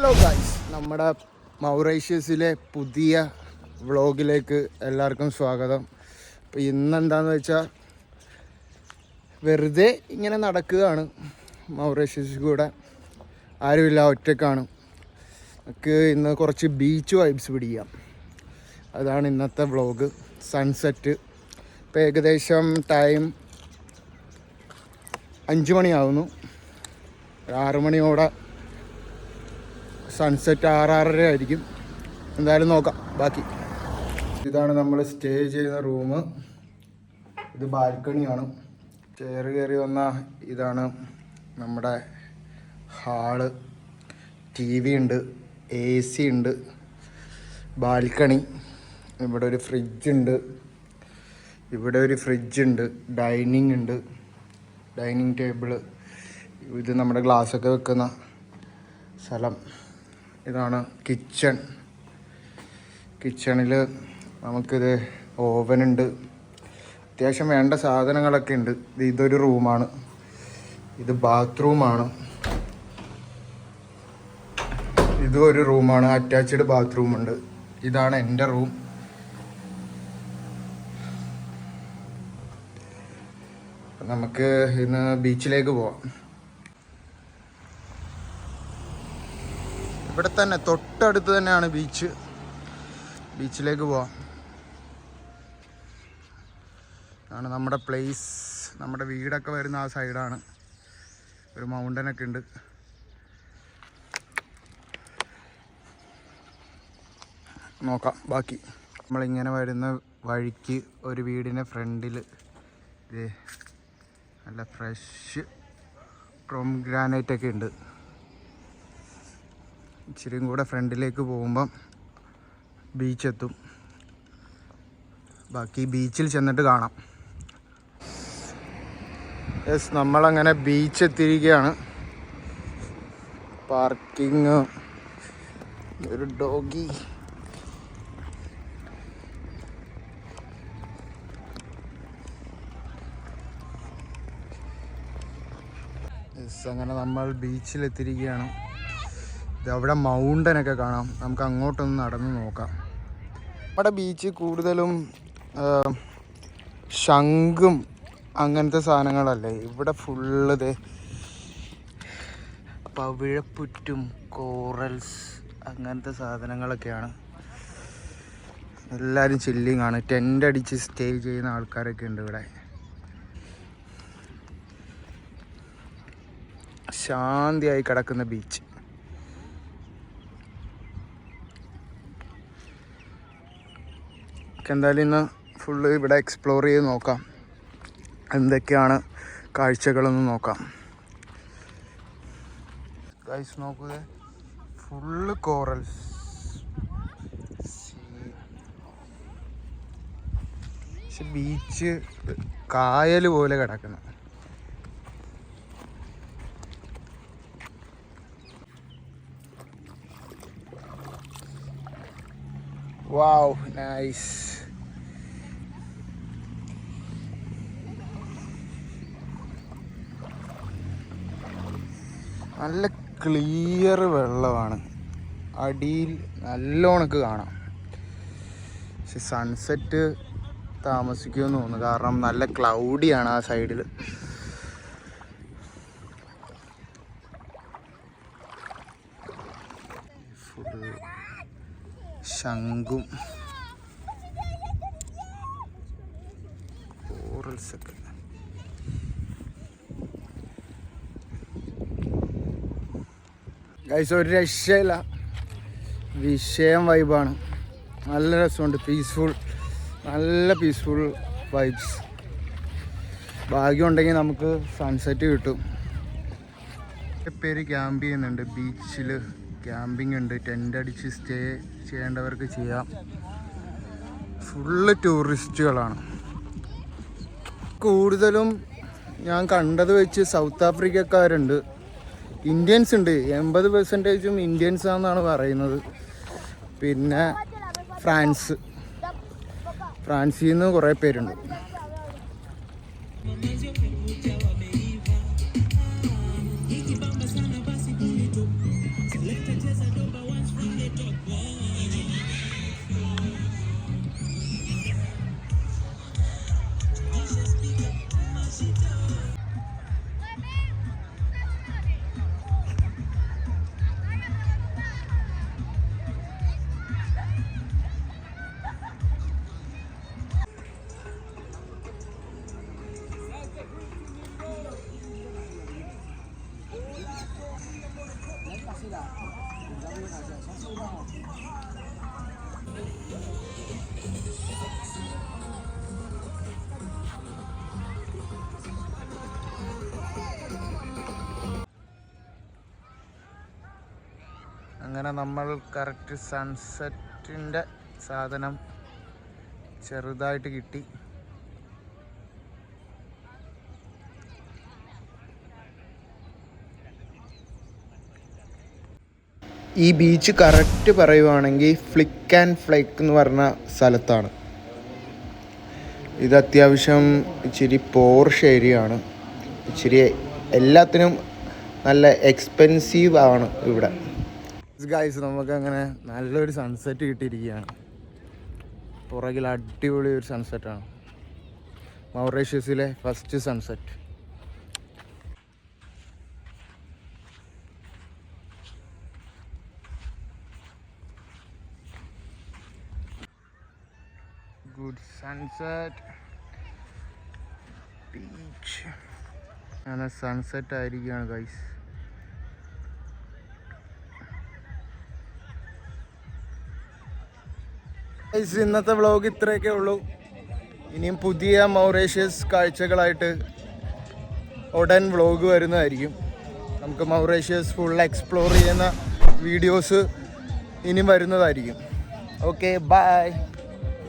Hello guys, നമ്മുടെ മൗറീഷ്യസിലെ പുതിയ വ്ളോഗിലേക്ക് എല്ലാവർക്കും സ്വാഗതം. അപ്പോൾ ഇന്നെന്താണെന്ന് വെച്ചാൽ വെറുതെ ഇങ്ങനെ നടക്കുകയാണ്. മൗറീഷ്യസിൽ കൂടെ ആരുമില്ല, ഒറ്റക്കാണ്. നമുക്ക് ഇന്ന് കുറച്ച് ബീച്ച് വൈബ്സ് പിടിക്കാം. അതാണ് ഇന്നത്തെ വ്ളോഗ്. സൺസെറ്റ് ഇപ്പോൾ ഏകദേശം ടൈം 5 മണിയാവുന്നു. 6 മണിയോടെ സൺസെറ്റ് 6-6:30 ആയിരിക്കും. എന്തായാലും നോക്കാം ബാക്കി. ഇതാണ് നമ്മൾ സ്റ്റേ ചെയ്യുന്ന റൂം. ഇത് ബാൽക്കണിയാണ്. ചെയർ കയറി വന്ന ഇതാണ് നമ്മുടെ ഹാള്. TV ഉണ്ട്, AC ഉണ്ട്, ബാൽക്കണി. ഇവിടെ ഒരു ഫ്രിഡ്ജ് ഉണ്ട്, ഇവിടെ ഒരു ഫ്രിഡ്ജ് ഉണ്ട്, ഡൈനിങ് ഉണ്ട്, ഡൈനിങ് ടേബിള്. ഇത് നമ്മുടെ ഗ്ലാസ്സൊക്കെ വെക്കുന്ന സ്ഥലം. ഇതാണ് കിച്ചൺ. കിച്ചണിൽ നമുക്കിത് ഓവനുണ്ട്, അത്യാവശ്യം വേണ്ട സാധനങ്ങളൊക്കെ ഉണ്ട്. ഇതൊരു റൂമാണ്, ഇത് ബാത്റൂമാണ്. ഇതും ഒരു റൂമാണ്, അറ്റാച്ച്ഡ് ബാത്റൂമുണ്ട്. ഇതാണ് എൻ്റെ റൂം. നമുക്ക് ഇന്ന് ബീച്ചിലേക്ക് പോവാം. ഇവിടെ തന്നെ തൊട്ടടുത്ത് തന്നെയാണ് ബീച്ച്. ബീച്ചിലേക്ക് പോവാം. ആണ് നമ്മുടെ പ്ലേസ്. നമ്മുടെ വീടൊക്കെ വരുന്ന ആ സൈഡാണ്. ഒരു മൗണ്ടനൊക്കെ ഉണ്ട്. നോക്കാം ബാക്കി. നമ്മളിങ്ങനെ വരുന്ന വഴിക്ക് ഒരു വീടിൻ്റെ ഫ്രണ്ടിൽ നല്ല ഫ്രഷ് പൊമഗ്രാനൈറ്റൊക്കെ ഉണ്ട്. ഇച്ചിരിയും കൂടെ ഫ്രണ്ടിലേക്ക് പോകുമ്പം ബീച്ചെത്തും. ബാക്കി ബീച്ചിൽ ചെന്നിട്ട് കാണാം. യെസ്, നമ്മളങ്ങനെ ബീച്ച് എത്തിയിരിക്കുകയാണ്. പാർക്കിങ്, ഒരു ഡോഗി. യെസ്, അങ്ങനെ നമ്മൾ ബീച്ചിലെത്തിയിരിക്കുകയാണ്. ഇതവിടെ മൗണ്ടനൊക്കെ കാണാം. നമുക്ക് അങ്ങോട്ടൊന്ന് നടന്ന് നോക്കാം. നമ്മുടെ ബീച്ച് കൂടുതലും ശംഖും അങ്ങനത്തെ സാധനങ്ങളല്ലേ. ഇവിടെ ഫുള്ള് പവിഴപ്പുറ്റും കോറൽസ് അങ്ങനത്തെ സാധനങ്ങളൊക്കെയാണ്. എല്ലാവരും ചില്ലിങ് ആണ്. ടെൻ്റ് അടിച്ച് സ്റ്റേ ചെയ്യുന്ന ആൾക്കാരൊക്കെ ഉണ്ട് ഇവിടെ. ശാന്തിയായി കിടക്കുന്ന ബീച്ച്. എന്തായാലും ഇന്ന് ഫുള്ള് ഇവിടെ എക്സ്പ്ലോർ ചെയ്ത് നോക്കാം. എന്തൊക്കെയാണ് കാഴ്ചകളെന്ന് നോക്കാം. ഗൈസ് നോക്കുക, ഫുള്ള് കോറൽസ്. പക്ഷെ ബീച്ച് കായൽ പോലെ കിടക്കുന്നു. വാവ്, നൈസ്. നല്ല ക്ലിയർ വെള്ളമാണ്. അടിയിൽ നല്ലോണക്ക് കാണാം. പക്ഷെ സൺസെറ്റ് താമസിക്കുമെന്ന് തോന്നുന്നു, കാരണം നല്ല ക്ലൗഡിയാണ് ആ സൈഡിൽ. ഫുൾ ശംഖും കോറൽസൊക്കെ. ഗൈസ്, ഒരു രക്ഷയില്ല. വിഷയം വൈബാണ്. നല്ല രസമുണ്ട്. പീസ്ഫുൾ, നല്ല പീസ്ഫുൾ വൈബ്സ്. ഭാഗ്യമുണ്ടെങ്കിൽ നമുക്ക് സൺസെറ്റ് കിട്ടും. പേര് ക്യാമ്പ് ചെയ്യുന്നുണ്ട് ബീച്ചിൽ. ക്യാമ്പിംഗ് ഉണ്ട്, ടെൻ്റ് അടിച്ച് സ്റ്റേ ചെയ്യേണ്ടവർക്ക് ചെയ്യാം. ഫുള്ള് ടൂറിസ്റ്റുകളാണ്. കൂടുതലും ഞാൻ കണ്ടത് വെച്ച് സൗത്ത് ആഫ്രിക്കക്കാരുണ്ട്, ഇന്ത്യൻസ് ഉണ്ട്. 80% ഇന്ത്യൻസ് ആണെന്നാണ് പറയുന്നത്. പിന്നെ ഫ്രാൻസിൽ നിന്ന് കുറേ പേരുണ്ട്. അങ്ങനെ നമ്മൾ കറക്റ്റ് സൺസെറ്റിൻ്റെ സാധനം ചെറുതായിട്ട് കിട്ടി. ഈ ബീച്ച് കറക്റ്റ് പറയുവാണെങ്കിൽ ഫ്ലിക്ക് ആൻഡ് ഫ്ലേക്ക് എന്ന് പറഞ്ഞ സ്ഥലത്താണ്. ഇത് അത്യാവശ്യം ഇച്ചിരി പോർഷ് ഏരിയ ആണ്. ഇച്ചിരി എല്ലാത്തിനും നല്ല എക്സ്പെൻസീവ് ആണ് ഇവിടെ. ഗൈസ്, നമുക്ക് അങ്ങനെ നല്ലൊരു സൺസെറ്റ് കിട്ടിയിരിക്കുകയാണ്. പുറകിൽ അടിപൊളി ഒരു സൺസെറ്റാണ്. മൗറീഷ്യസിലെ first sunset. Good sunset beach. അങ്ങനെ സൺസെറ്റ് ആയിരിക്കുകയാണ് ഗൈസ്. ഇന്നത്തെ വ്ളോഗ് ഇത്രയൊക്കെ ഉള്ളൂ. ഇനിയും പുതിയ മൗറീഷ്യസ് കാഴ്ചകളായിട്ട് ഉടൻ വ്ളോഗ് വരുന്നതായിരിക്കും. നമുക്ക് മൗറീഷ്യസ് ഫുൾ എക്സ്പ്ലോർ ചെയ്യുന്ന വീഡിയോസ് ഇനിയും വരുന്നതായിരിക്കും. Okay, by.